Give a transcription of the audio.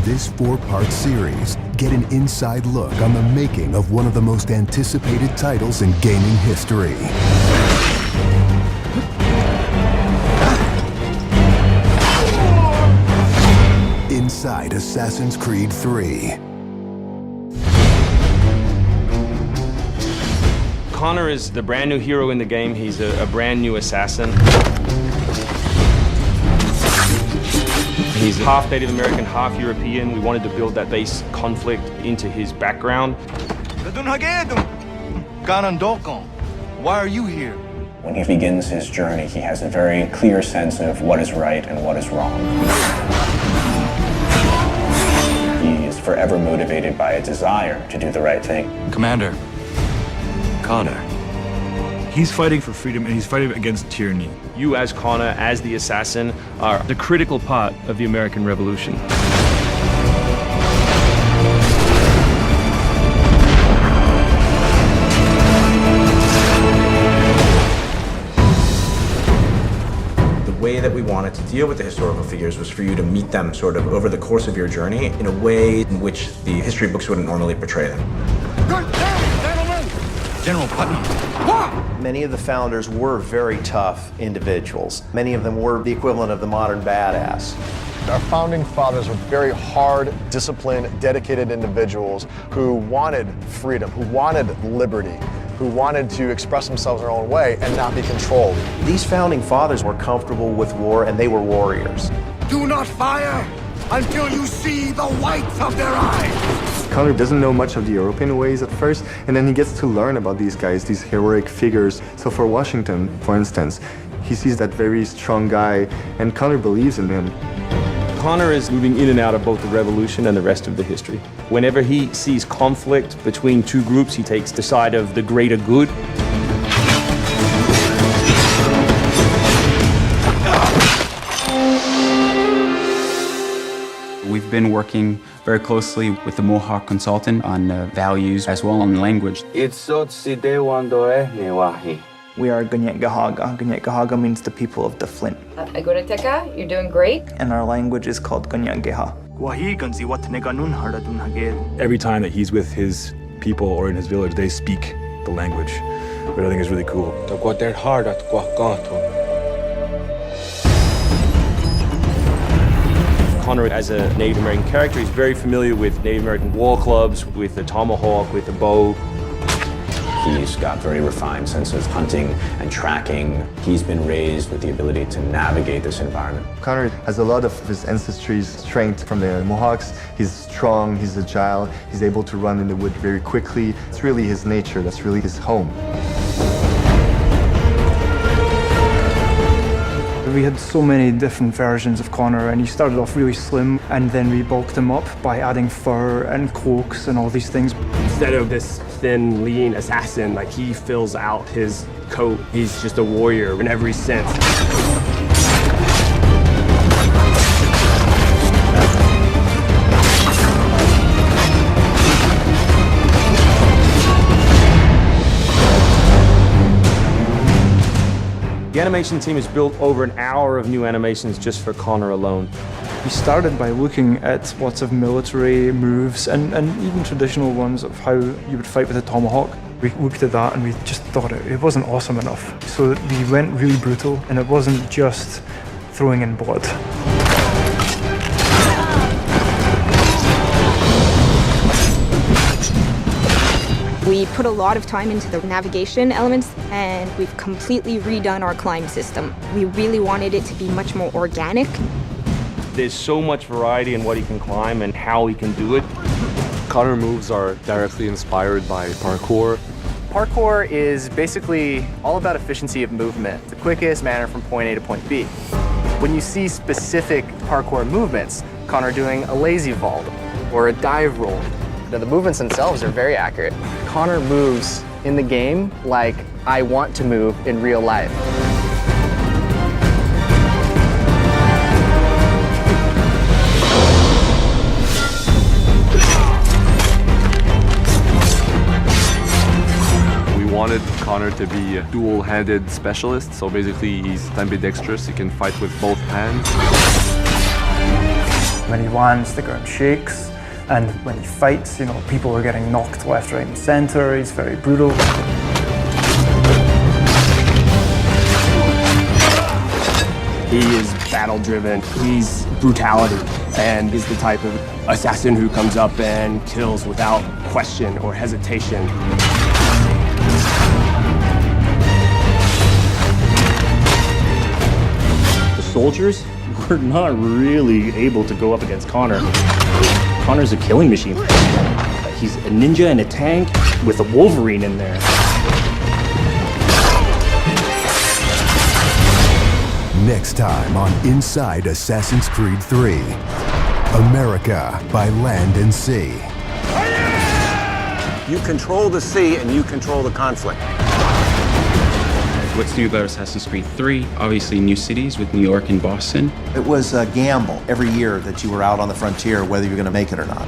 this 4-part series, get an inside look on the making of one of the most anticipated titles in gaming history. Inside Assassin's Creed 3. Connor is the brand new hero in the game. He's a brand new assassin. He's half Native American, half European. We wanted to build that base conflict into his background. Why are you here? When he begins his journey, he has a very clear sense of what is right and what is wrong. He is forever motivated by a desire to do the right thing. Commander, Connor. He's fighting for freedom and he's fighting against tyranny. You as Connor, as the assassin, are The critical part of the American Revolution. The way that we wanted to deal with the historical figures was for you to meet them sort of over the course of your journey in a way in which the history books wouldn't normally portray them. General Putnam. Many of the founders were very tough individuals. Many of them were the equivalent of the modern badass. Our founding fathers were very hard, disciplined, dedicated individuals who wanted freedom, who wanted liberty, who wanted to express themselves their own way and not be controlled. These founding fathers were comfortable with war and they were warriors. Do not fire until you see the whites of their eyes. Connor doesn't know much of the European ways at first, and then he gets to learn about these guys, these heroic figures. So for Washington, for instance, he sees that very strong guy, and Connor believes in him. Connor is moving in and out of both the revolution and the rest of the history. Whenever he sees conflict between two groups, he takes the side of the greater good. We've been working very closely with the Mohawk consultant on values as well on language. We are Ganyet-Gahaga. Ganyet-Gahaga means the people of the Flint. Agoroteka, you're doing great. And our language is called Ganyet-Geha. Every time that he's with his people or in his village, they speak the language, which I think is really cool. Connor, as a Native American character, is very familiar with Native American war clubs, with the tomahawk, with the bow. He's got very refined sense of hunting and tracking. He's been raised with the ability to navigate this environment. Connor has a lot of his ancestry's strength from the Mohawks. He's strong, he's agile, he's able to run in the wood very quickly. It's really his nature, that's really his home. We had so many different versions of Connor, and he started off really slim, and then we bulked him up by adding fur and cloaks and all these things. Instead of this thin, lean assassin, like he fills out his coat. He's just a warrior in every sense. The animation team has built over an hour of new animations just for Connor alone. We started by looking at lots of military moves and even traditional ones of how you would fight with a tomahawk. We looked at that and we just thought it wasn't awesome enough. So we went really brutal, and it wasn't just throwing in blood. We put a lot of time into the navigation elements, and we've completely redone our climb system. We really wanted it to be much more organic. There's so much variety in what he can climb and how he can do it. Connor moves are directly inspired by parkour. Parkour is basically all about efficiency of movement, the quickest manner from point A to point B. When you see specific parkour movements, Connor doing a lazy vault or a dive roll, the movements themselves are very accurate. Connor moves in the game like I want to move in real life. We wanted Connor to be a dual-handed specialist, so basically he's ambidextrous, he can fight with both hands. When he lands, the ground shakes. And when he fights, you know, people are getting knocked left, right, and center. He's very brutal. He is battle-driven. He's brutality, and he's the type of assassin who comes up and kills without question or hesitation. The soldiers were not really able to go up against Connor. Connor's a killing machine. He's a ninja in a tank with a Wolverine in there. Next time on Inside Assassin's Creed 3, America by Land and Sea. You control the sea and you control the conflict. What's new about Assassin's Creed 3? Obviously new cities with New York and Boston. It was a gamble every year that you were out on the frontier, whether you're going to make it or not.